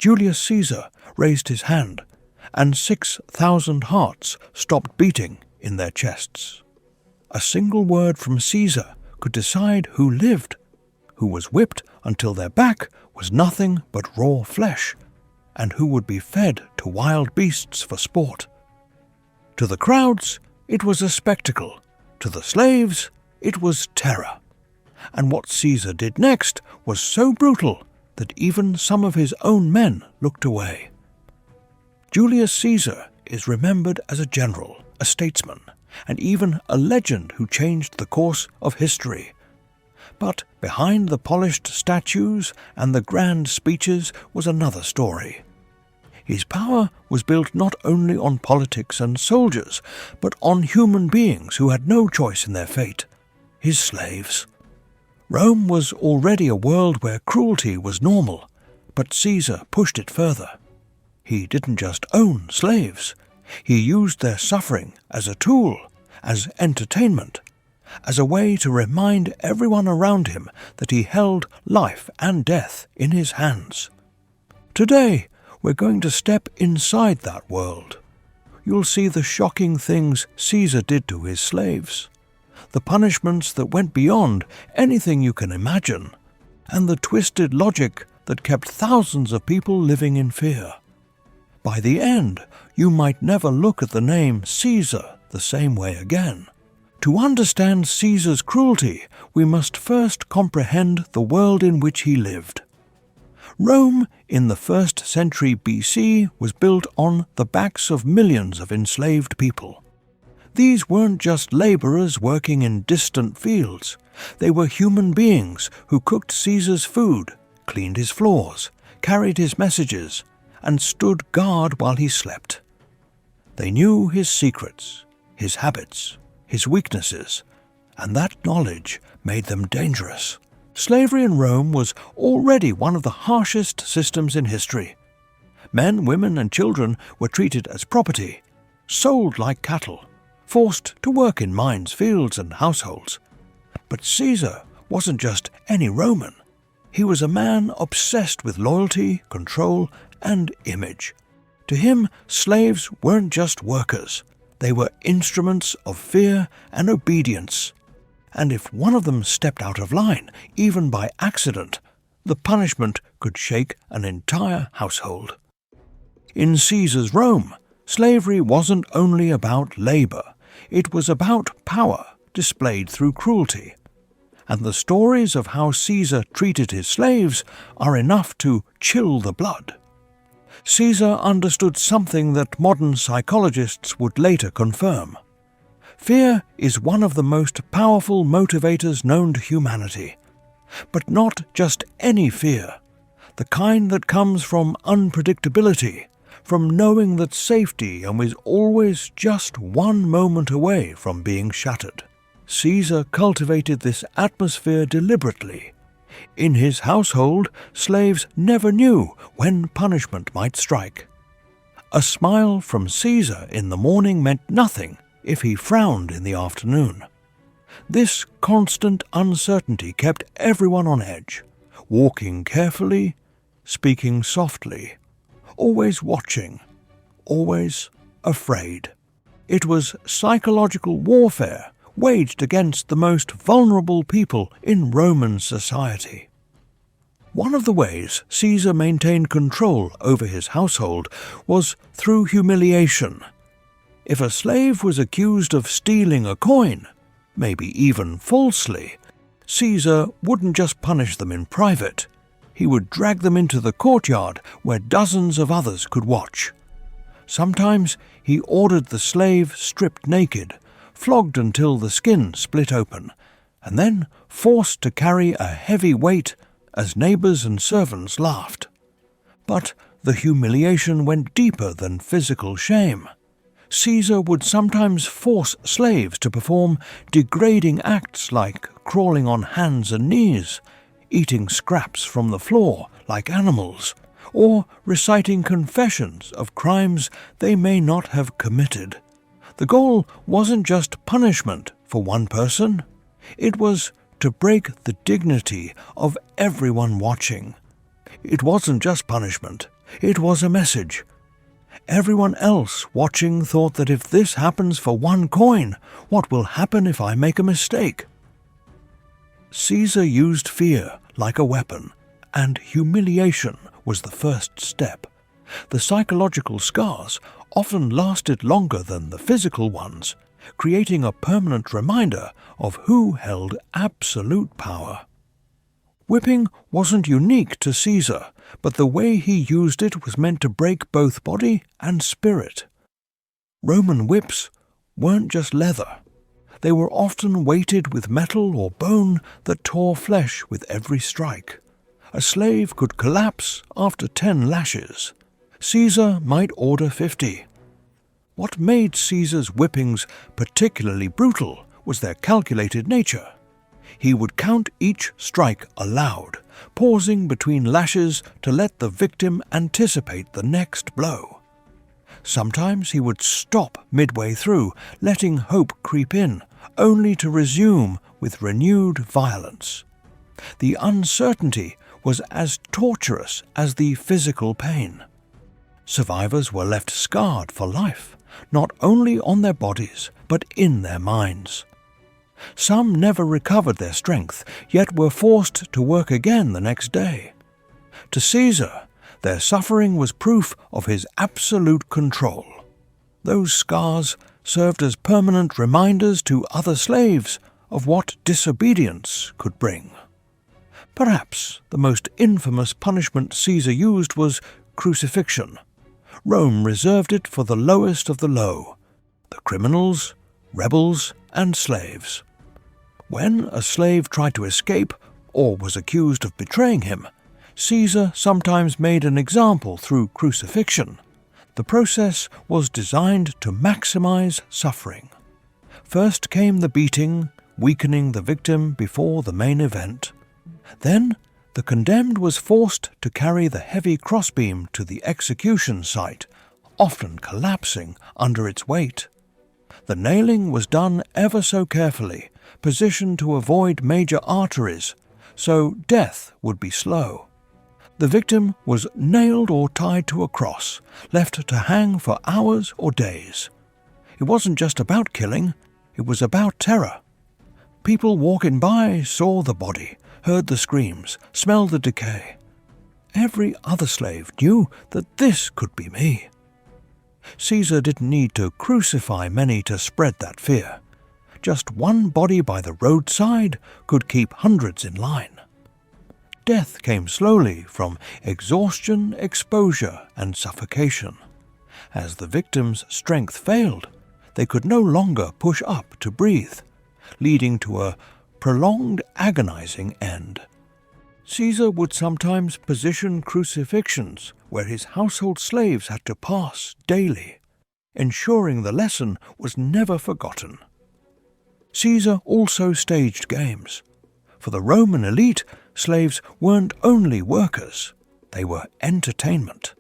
Julius Caesar raised his hand, and 6,000 hearts stopped beating in their chests. A single word from Caesar could decide who lived, who was whipped until their back was nothing but raw flesh, and who would be fed to wild beasts for sport. To the crowds, it was a spectacle. To the slaves, it was terror. And what Caesar did next was so brutal that even some of his own men looked away. Julius Caesar is remembered as a general, a statesman, and even a legend who changed the course of history. But behind the polished statues and the grand speeches was another story. His power was built not only on politics and soldiers, but on human beings who had no choice in their fate, his slaves. Rome was already a world where cruelty was normal, but Caesar pushed it further. He didn't just own slaves. He used their suffering as a tool, as entertainment, as a way to remind everyone around him that he held life and death in his hands. Today, we're going to step inside that world. You'll see the shocking things Caesar did to his slaves, the punishments that went beyond anything you can imagine, and the twisted logic that kept thousands of people living in fear. By the end, you might never look at the name Caesar the same way again. To understand Caesar's cruelty, we must first comprehend the world in which he lived. Rome in the 1st century BC was built on the backs of millions of enslaved people. These weren't just laborers working in distant fields. They were human beings who cooked Caesar's food, cleaned his floors, carried his messages, and stood guard while he slept. They knew his secrets, his habits, his weaknesses, and that knowledge made them dangerous. Slavery in Rome was already one of the harshest systems in history. Men, women, and children were treated as property, sold like cattle, forced to work in mines, fields, and households. But Caesar wasn't just any Roman. He was a man obsessed with loyalty, control, and image. To him, slaves weren't just workers. They were instruments of fear and obedience. And if one of them stepped out of line, even by accident, the punishment could shake an entire household. In Caesar's Rome, slavery wasn't only about labor. It was about power displayed through cruelty. And the stories of how Caesar treated his slaves are enough to chill the blood. Caesar understood something that modern psychologists would later confirm. Fear is one of the most powerful motivators known to humanity. But not just any fear. The kind that comes from unpredictability, from knowing that safety is always just one moment away from being shattered. Caesar cultivated this atmosphere deliberately. In his household, slaves never knew when punishment might strike. A smile from Caesar in the morning meant nothing if he frowned in the afternoon. This constant uncertainty kept everyone on edge, walking carefully, speaking softly, always watching, always afraid. It was psychological warfare waged against the most vulnerable people in Roman society. One of the ways Caesar maintained control over his household was through humiliation. If a slave was accused of stealing a coin, maybe even falsely, Caesar wouldn't just punish them in private. He would drag them into the courtyard where dozens of others could watch. Sometimes he ordered the slave stripped naked, flogged until the skin split open, and then forced to carry a heavy weight as neighbors and servants laughed. But the humiliation went deeper than physical shame. Caesar would sometimes force slaves to perform degrading acts like crawling on hands and knees, eating scraps from the floor like animals, or reciting confessions of crimes they may not have committed. The goal wasn't just punishment for one person. It was to break the dignity of everyone watching. It wasn't just punishment. It was a message. Everyone else watching thought that if this happens for 1 coin, what will happen if I make a mistake? Caesar used fear like a weapon, and humiliation was the first step. The psychological scars often lasted longer than the physical ones, creating a permanent reminder of who held absolute power. Whipping wasn't unique to Caesar, but the way he used it was meant to break both body and spirit. Roman whips weren't just leather. They were often weighted with metal or bone that tore flesh with every strike. A slave could collapse after 10 lashes. Caesar might order 50. What made Caesar's whippings particularly brutal was their calculated nature. He would count each strike aloud, pausing between lashes to let the victim anticipate the next blow. Sometimes he would stop midway through, letting hope creep in, only to resume with renewed violence. The uncertainty was as torturous as the physical pain. Survivors were left scarred for life, not only on their bodies, but in their minds. Some never recovered their strength, yet were forced to work again the next day. To Caesar, their suffering was proof of his absolute control. Those scars served as permanent reminders to other slaves of what disobedience could bring. Perhaps the most infamous punishment Caesar used was crucifixion. Rome reserved it for the lowest of the low, the criminals, rebels, and slaves. When a slave tried to escape or was accused of betraying him, Caesar sometimes made an example through crucifixion. The process was designed to maximize suffering. First came the beating, weakening the victim before the main event. Then, the condemned was forced to carry the heavy crossbeam to the execution site, often collapsing under its weight. The nailing was done ever so carefully, positioned to avoid major arteries, so death would be slow. The victim was nailed or tied to a cross, left to hang for hours or days. It wasn't just about killing, it was about terror. People walking by saw the body, heard the screams, smelled the decay. Every other slave knew that this could be me. Caesar didn't need to crucify many to spread that fear. Just one body by the roadside could keep hundreds in line. Death came slowly from exhaustion, exposure, and suffocation. As the victim's strength failed, they could no longer push up to breathe, leading to a prolonged, agonizing end. Caesar would sometimes position crucifixions where his household slaves had to pass daily, ensuring the lesson was never forgotten. Caesar also staged games. For the Roman elite, slaves weren't only workers, they were entertainment.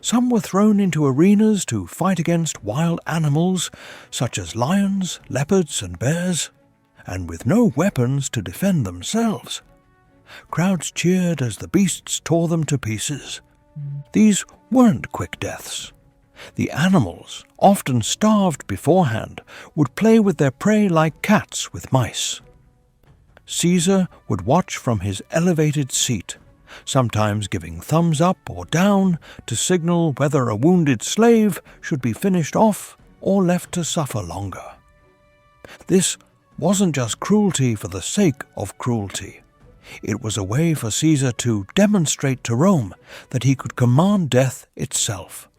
Some were thrown into arenas to fight against wild animals such as lions, leopards, and bears, and with no weapons to defend themselves. Crowds cheered as the beasts tore them to pieces. These weren't quick deaths. The animals, often starved beforehand, would play with their prey like cats with mice. Caesar would watch from his elevated seat, sometimes giving thumbs up or down to signal whether a wounded slave should be finished off or left to suffer longer. This wasn't just cruelty for the sake of cruelty. It was a way for Caesar to demonstrate to Rome that he could command death itself,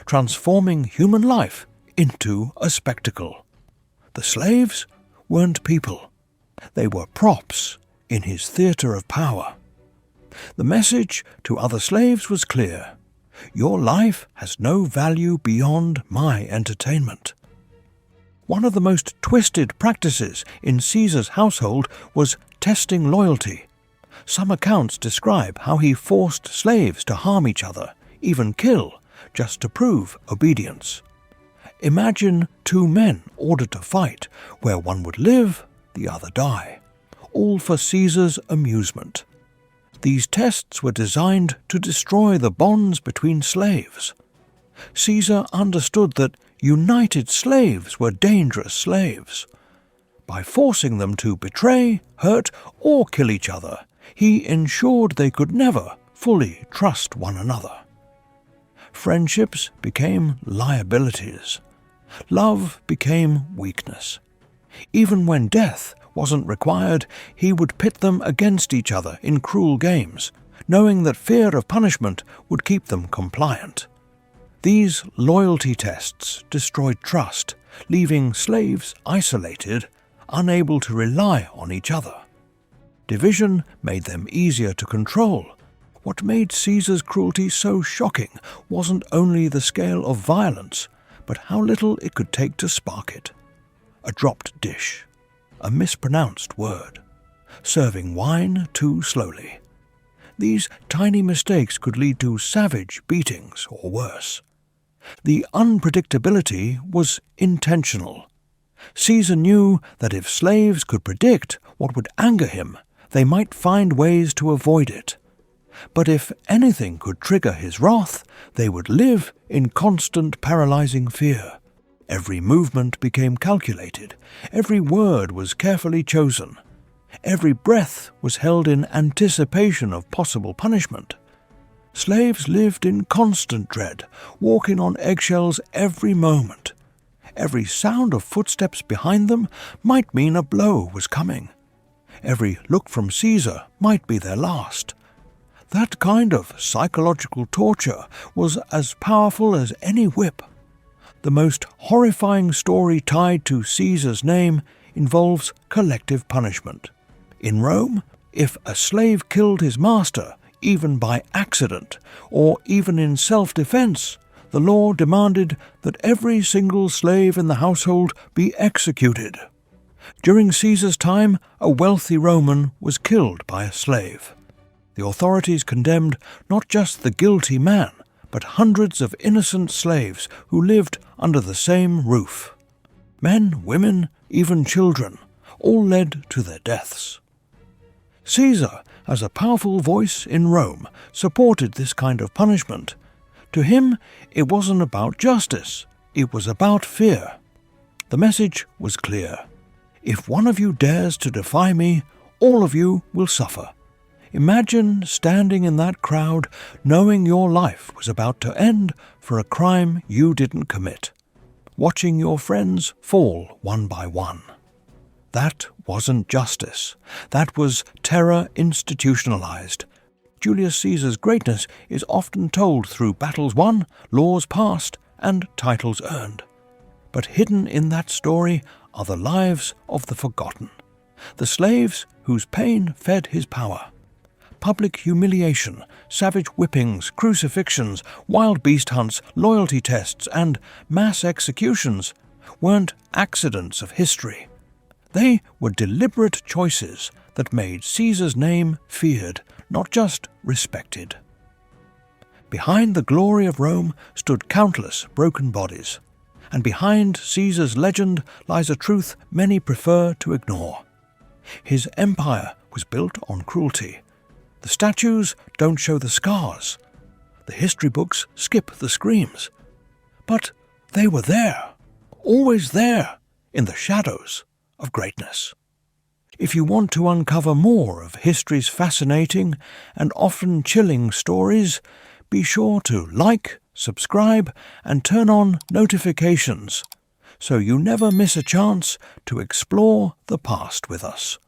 transforming human life into a spectacle. The slaves weren't people. They were props in his theater of power. The message to other slaves was clear. Your life has no value beyond my entertainment. One of the most twisted practices in Caesar's household was testing loyalty. Some accounts describe how he forced slaves to harm each other, even kill, just to prove obedience. Imagine two men ordered to fight, where one would live, the other die, all for Caesar's amusement. These tests were designed to destroy the bonds between slaves. Caesar understood that united slaves were dangerous slaves. By forcing them to betray, hurt, or kill each other, he ensured they could never fully trust one another. Friendships became liabilities. Love became weakness. Even when death wasn't required, he would pit them against each other in cruel games, knowing that fear of punishment would keep them compliant. These loyalty tests destroyed trust, leaving slaves isolated, unable to rely on each other. Division made them easier to control. What made Caesar's cruelty so shocking wasn't only the scale of violence, but how little it could take to spark it. A dropped dish, a mispronounced word, serving wine too slowly. These tiny mistakes could lead to savage beatings or worse. The unpredictability was intentional. Caesar knew that if slaves could predict what would anger him, they might find ways to avoid it. But if anything could trigger his wrath, they would live in constant paralyzing fear. Every movement became calculated. Every word was carefully chosen. Every breath was held in anticipation of possible punishment. Slaves lived in constant dread, walking on eggshells every moment. Every sound of footsteps behind them might mean a blow was coming. Every look from Caesar might be their last. That kind of psychological torture was as powerful as any whip. The most horrifying story tied to Caesar's name involves collective punishment. In Rome, if a slave killed his master, even by accident, or even in self-defense, the law demanded that every single slave in the household be executed. During Caesar's time, a wealthy Roman was killed by a slave. The authorities condemned not just the guilty man, but hundreds of innocent slaves who lived under the same roof. Men, women, even children, all led to their deaths. Caesar, as a powerful voice in Rome, supported this kind of punishment. To him, it wasn't about justice, it was about fear. The message was clear. If one of you dares to defy me, all of you will suffer. Imagine standing in that crowd, knowing your life was about to end for a crime you didn't commit, watching your friends fall one by one. That wasn't justice. That was terror institutionalized. Julius Caesar's greatness is often told through battles won, laws passed, and titles earned. But hidden in that story are the lives of the forgotten, the slaves whose pain fed his power. Public humiliation, savage whippings, crucifixions, wild beast hunts, loyalty tests, and mass executions weren't accidents of history. They were deliberate choices that made Caesar's name feared, not just respected. Behind the glory of Rome stood countless broken bodies, and behind Caesar's legend lies a truth many prefer to ignore. His empire was built on cruelty. The statues don't show the scars. The history books skip the screams. But they were there, always there, in the shadows of greatness. If you want to uncover more of history's fascinating and often chilling stories, be sure to like, subscribe, and turn on notifications so you never miss a chance to explore the past with us.